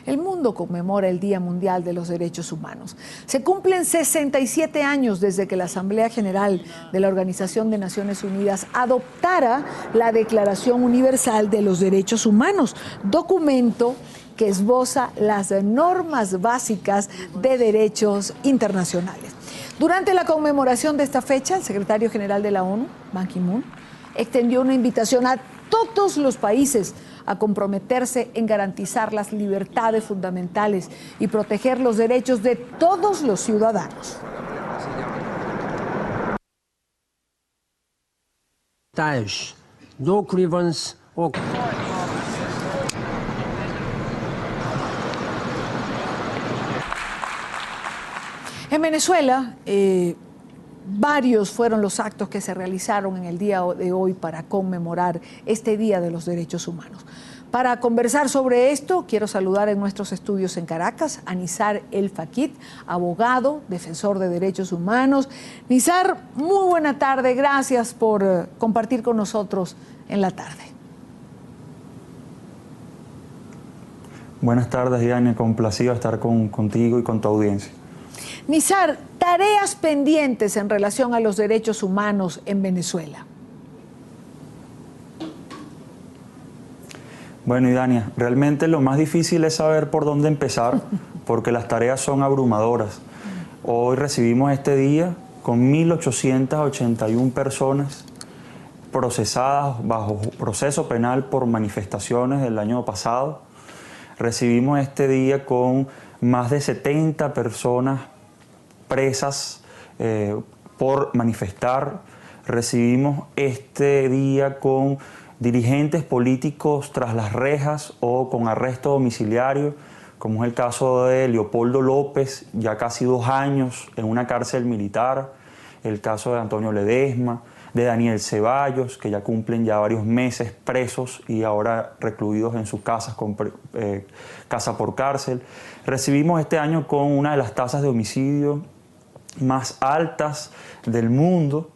el mundo conmemora el Día Mundial de los Derechos Humanos. Se cumplen 67 años desde que la Asamblea General de la Organización de Naciones Unidas adoptara la Declaración Universal de los Derechos Humanos, documento que esboza las normas básicas de derechos internacionales. Durante la conmemoración de esta fecha, el secretario general de la ONU, Ban Ki-moon, extendió una invitación a todos los países a comprometerse en garantizar las libertades fundamentales y proteger los derechos de todos los ciudadanos. Daesh, no grievance or... En Venezuela, varios fueron los actos que se realizaron en el día de hoy para conmemorar este Día de los Derechos Humanos. Para conversar sobre esto, quiero saludar en nuestros estudios en Caracas a Nizar El Fakit, abogado, defensor de derechos humanos. Nizar, muy buena tarde, gracias por compartir con nosotros en la tarde. Buenas tardes, Diana, complacido estar contigo y con tu audiencia. Nizar, tareas pendientes en relación a los derechos humanos en Venezuela. Bueno, Idania, realmente lo más difícil es saber por dónde empezar, porque las tareas son abrumadoras. Hoy recibimos este día con 1.881 personas procesadas bajo proceso penal por manifestaciones del año pasado. Recibimos este día con más de 70 personas presas por manifestar. Recibimos este día con dirigentes políticos tras las rejas o con arresto domiciliario, como es el caso de Leopoldo López, ya casi 2 años en una cárcel militar, el caso de Antonio Ledesma, de Daniel Ceballos, que ya cumplen ya varios meses presos y ahora recluidos en sus casas, casa por cárcel. Recibimos este año con una de las tasas de homicidio más altas del mundo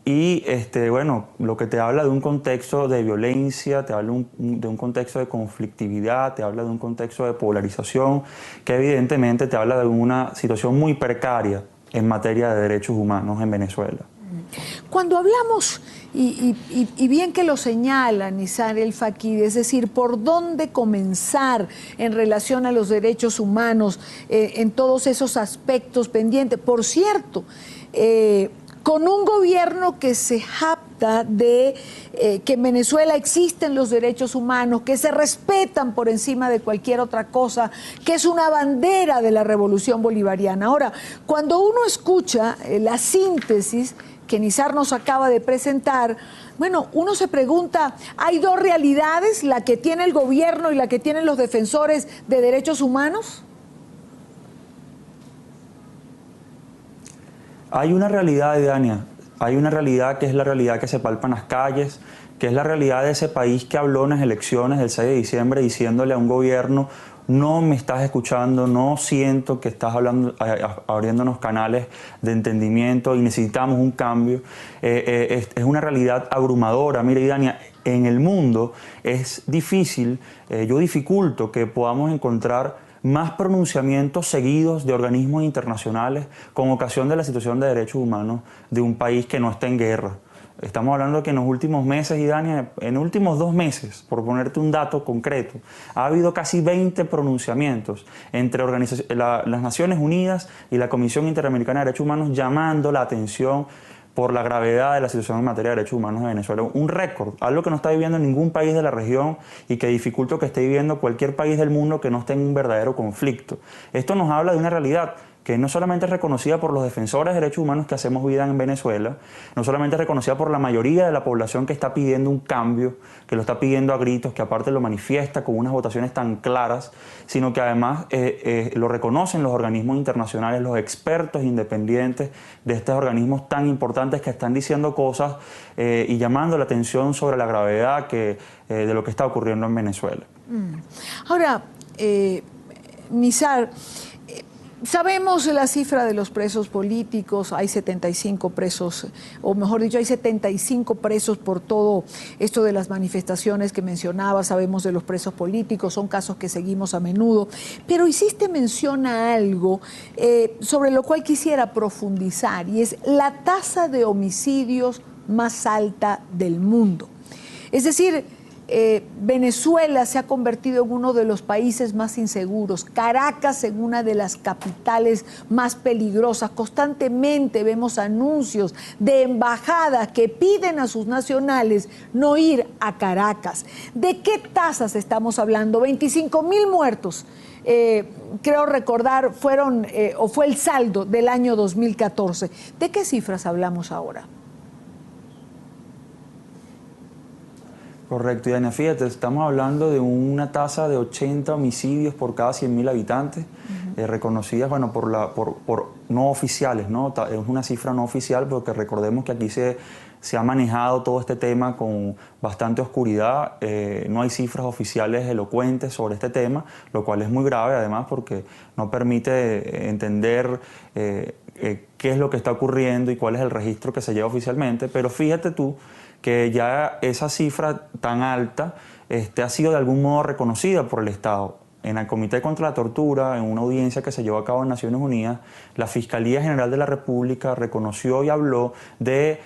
y bueno, lo que te habla de un contexto de violencia, te habla de un contexto de conflictividad, te habla de un contexto de polarización que evidentemente te habla de una situación muy precaria en materia de derechos humanos en Venezuela. Cuando hablamos, y bien que lo señala Nizar El Fakit, es decir, por dónde comenzar en relación a los derechos humanos, en todos esos aspectos pendientes. Por cierto, con un gobierno que se jacta de que en Venezuela existen los derechos humanos, que se respetan por encima de cualquier otra cosa, que es una bandera de la revolución bolivariana. Ahora, cuando uno escucha la síntesis que Nizar nos acaba de presentar, bueno, uno se pregunta, ¿hay 2 realidades, la que tiene el gobierno y la que tienen los defensores de derechos humanos? Hay una realidad, Dania, hay una realidad que es la realidad que se palpa en las calles, que es la realidad de ese país que habló en las elecciones del 6 de diciembre diciéndole a un gobierno: no me estás escuchando, no siento que estás hablando, abriéndonos canales de entendimiento y necesitamos un cambio. Es una realidad abrumadora. Mira, Idania, en el mundo es difícil, yo dificulto que podamos encontrar más pronunciamientos seguidos de organismos internacionales con ocasión de la situación de derechos humanos de un país que no está en guerra. Estamos hablando que en los últimos meses, Idania, en los últimos 2 meses, por ponerte un dato concreto, ha habido casi 20 pronunciamientos entre las Naciones Unidas y la Comisión Interamericana de Derechos Humanos llamando la atención por la gravedad de la situación en materia de derechos humanos de Venezuela. Un récord, algo que no está viviendo ningún país de la región y que dificulta que esté viviendo cualquier país del mundo que no esté en un verdadero conflicto. Esto nos habla de una realidad que no solamente es reconocida por los defensores de derechos humanos que hacemos vida en Venezuela, no solamente es reconocida por la mayoría de la población que está pidiendo un cambio, que lo está pidiendo a gritos, que aparte lo manifiesta con unas votaciones tan claras, sino que además lo reconocen los organismos internacionales, los expertos independientes de estos organismos tan importantes que están diciendo cosas y llamando la atención sobre la gravedad de lo que está ocurriendo en Venezuela. Ahora, Nizar, Sabemos la cifra de los presos políticos, hay 75 presos, o mejor dicho, hay 75 presos por todo esto de las manifestaciones que mencionaba, sabemos de los presos políticos, son casos que seguimos a menudo, pero hiciste mención a algo sobre lo cual quisiera profundizar, y es la tasa de homicidios más alta del mundo. Es decir, Venezuela se ha convertido en uno de los países más inseguros, Caracas en una de las capitales más peligrosas. Constantemente vemos anuncios de embajadas que piden a sus nacionales no ir a Caracas. ¿De qué tasas estamos hablando? 25,000 muertos. Creo recordar fueron o fue el saldo del año 2014. ¿De qué cifras hablamos ahora? Correcto, Diana. Fíjate, estamos hablando de una tasa de 80 homicidios por cada 100.000 habitantes, reconocidas, bueno, por no oficiales, ¿no? Es una cifra no oficial, porque recordemos que aquí se ha manejado todo este tema con bastante oscuridad. No hay cifras oficiales elocuentes sobre este tema, lo cual es muy grave, además, porque no permite entender qué es lo que está ocurriendo y cuál es el registro que se lleva oficialmente. Pero fíjate tú que ya esa cifra tan alta ha sido de algún modo reconocida por el Estado. En el Comité contra la Tortura, en una audiencia que se llevó a cabo en Naciones Unidas, la Fiscalía General de la República reconoció y habló de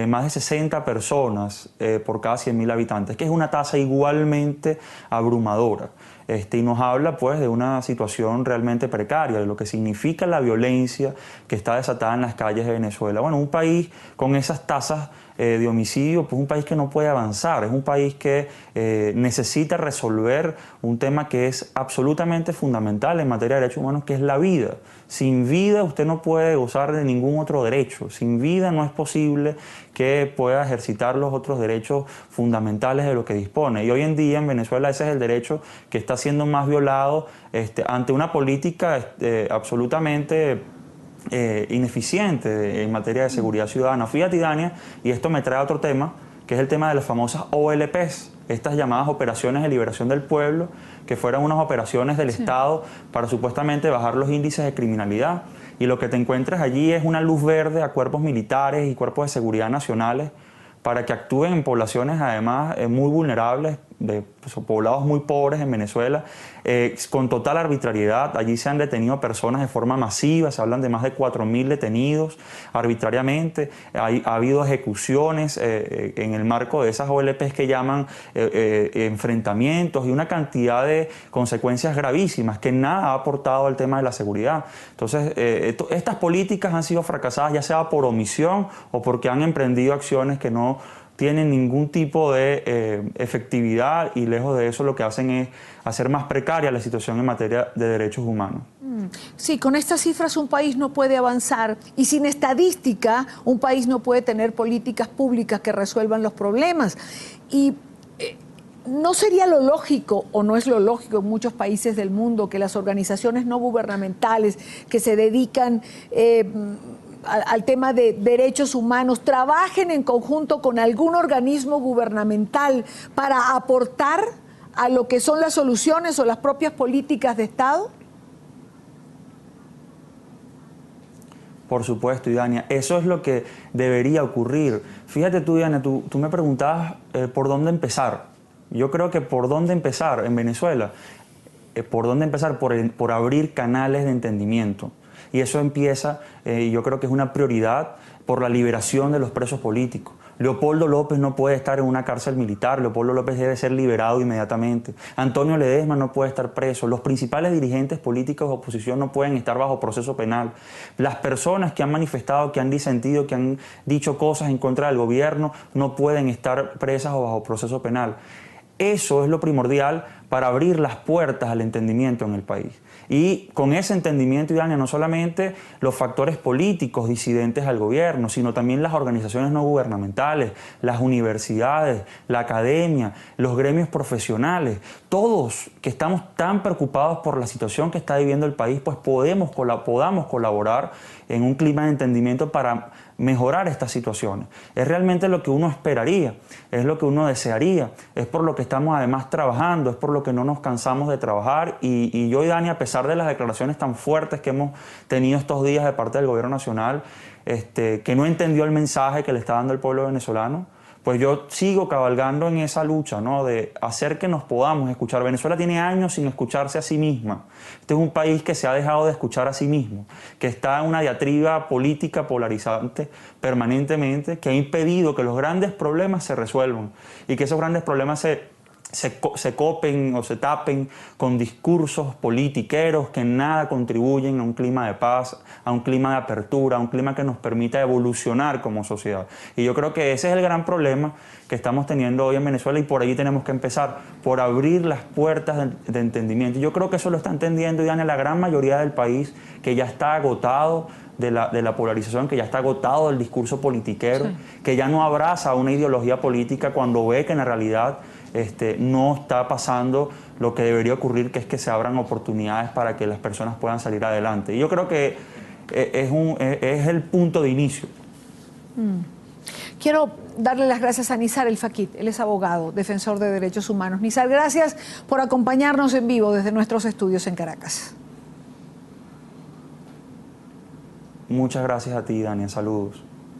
más de 60 personas por cada 100.000 habitantes, que es una tasa igualmente abrumadora. Y nos habla pues de una situación realmente precaria, de lo que significa la violencia que está desatada en las calles de Venezuela. Bueno, un país con esas tasas de homicidio, pues un país que no puede avanzar, es un país que necesita resolver un tema que es absolutamente fundamental en materia de derechos humanos, que es la vida. Sin vida usted no puede gozar de ningún otro derecho, sin vida no es posible que pueda ejercitar los otros derechos fundamentales de lo que dispone. Y hoy en día en Venezuela ese es el derecho que está siendo más violado ante una política absolutamente ineficiente en materia de seguridad ciudadana. Fíjate, Dania, y esto me trae a otro tema, que es el tema de las famosas OLPs, estas llamadas operaciones de liberación del pueblo, que fueron unas operaciones del Estado para supuestamente bajar los índices de criminalidad. Y lo que te encuentras allí es una luz verde a cuerpos militares y cuerpos de seguridad nacionales para que actúen en poblaciones además muy vulnerables, de poblados muy pobres en Venezuela, con total arbitrariedad. Allí se han detenido personas de forma masiva, se hablan de más de 4.000 detenidos arbitrariamente. Ha habido ejecuciones en el marco de esas OLPs que llaman enfrentamientos y una cantidad de consecuencias gravísimas que nada ha aportado al tema de la seguridad. Entonces, estas políticas han sido fracasadas ya sea por omisión o porque han emprendido acciones que no tienen ningún tipo de efectividad, y lejos de eso lo que hacen es hacer más precaria la situación en materia de derechos humanos. Sí, con estas cifras un país no puede avanzar, y sin estadística un país no puede tener políticas públicas que resuelvan los problemas. Y ¿no sería lo lógico, o no es lo lógico en muchos países del mundo, que las organizaciones no gubernamentales que se dedican al tema de derechos humanos trabajen en conjunto con algún organismo gubernamental para aportar a lo que son las soluciones o las propias políticas de Estado? Por supuesto, Idania, eso es lo que debería ocurrir. Fíjate tú, Idania, tú me preguntabas por dónde empezar. Yo creo que por dónde empezar en Venezuela, por dónde empezar, por abrir canales de entendimiento. Y eso empieza, yo creo que es una prioridad, por la liberación de los presos políticos. Leopoldo López no puede estar en una cárcel militar, Leopoldo López debe ser liberado inmediatamente. Antonio Ledesma no puede estar preso, los principales dirigentes políticos de oposición no pueden estar bajo proceso penal. Las personas que han manifestado, que han disentido, que han dicho cosas en contra del gobierno, no pueden estar presas o bajo proceso penal. Eso es lo primordial para abrir las puertas al entendimiento en el país. Y con ese entendimiento, Idania, no solamente los factores políticos disidentes al gobierno, sino también las organizaciones no gubernamentales, las universidades, la academia, los gremios profesionales, todos que estamos tan preocupados por la situación que está viviendo el país, pues podamos colaborar en un clima de entendimiento para mejorar estas situaciones. Es realmente lo que uno esperaría, es lo que uno desearía, es por lo que estamos además trabajando, es por lo que no nos cansamos de trabajar y yo y Dani, a pesar de las declaraciones tan fuertes que hemos tenido estos días de parte del gobierno nacional, que no entendió el mensaje que le está dando el pueblo venezolano, pues yo sigo cabalgando en esa lucha, ¿no?, de hacer que nos podamos escuchar. Venezuela tiene años sin escucharse a sí misma. Este es un país que se ha dejado de escuchar a sí mismo, que está en una diatriba política polarizante permanentemente, que ha impedido que los grandes problemas se resuelvan y que esos grandes problemas se copen o se tapen con discursos politiqueros que en nada contribuyen a un clima de paz, a un clima de apertura, a un clima que nos permita evolucionar como sociedad. Y yo creo que ese es el gran problema que estamos teniendo hoy en Venezuela y por ahí tenemos que empezar, por abrir las puertas de entendimiento. Y yo creo que eso lo está entendiendo, Diana, la gran mayoría del país, que ya está agotado de la polarización, que ya está agotado del discurso politiquero, sí, que ya no abraza una ideología política cuando ve que en la realidad no está pasando lo que debería ocurrir, que es que se abran oportunidades para que las personas puedan salir adelante. Y yo creo que es el punto de inicio. Quiero darle las gracias a Nizar El Fakih. Él es abogado, defensor de derechos humanos. Nizar, gracias por acompañarnos en vivo desde nuestros estudios en Caracas. Muchas gracias a ti, Daniel. Saludos.